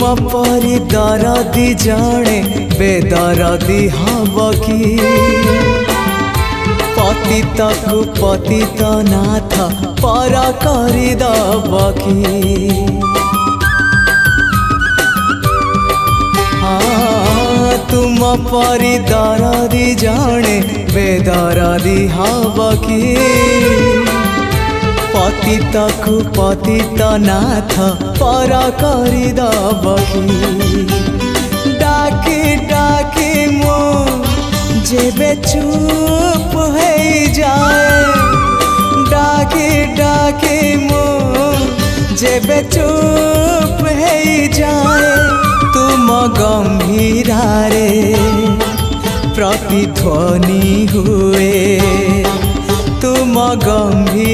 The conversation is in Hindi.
परी दरदी जड़े बेदरदी हब कि पतित को पतित नाथ पर करदब कि तुम परी दरदी जड़े बेदरदी हब कि पतित को पतित नाथ पर करदब कि डाकी डाकी मो जेबे चुप है जाए डाकी डाकी मो जेबे चुप है जाए तुम गंभीरा रे प्रतिध्वनि हुए तुम गंभीर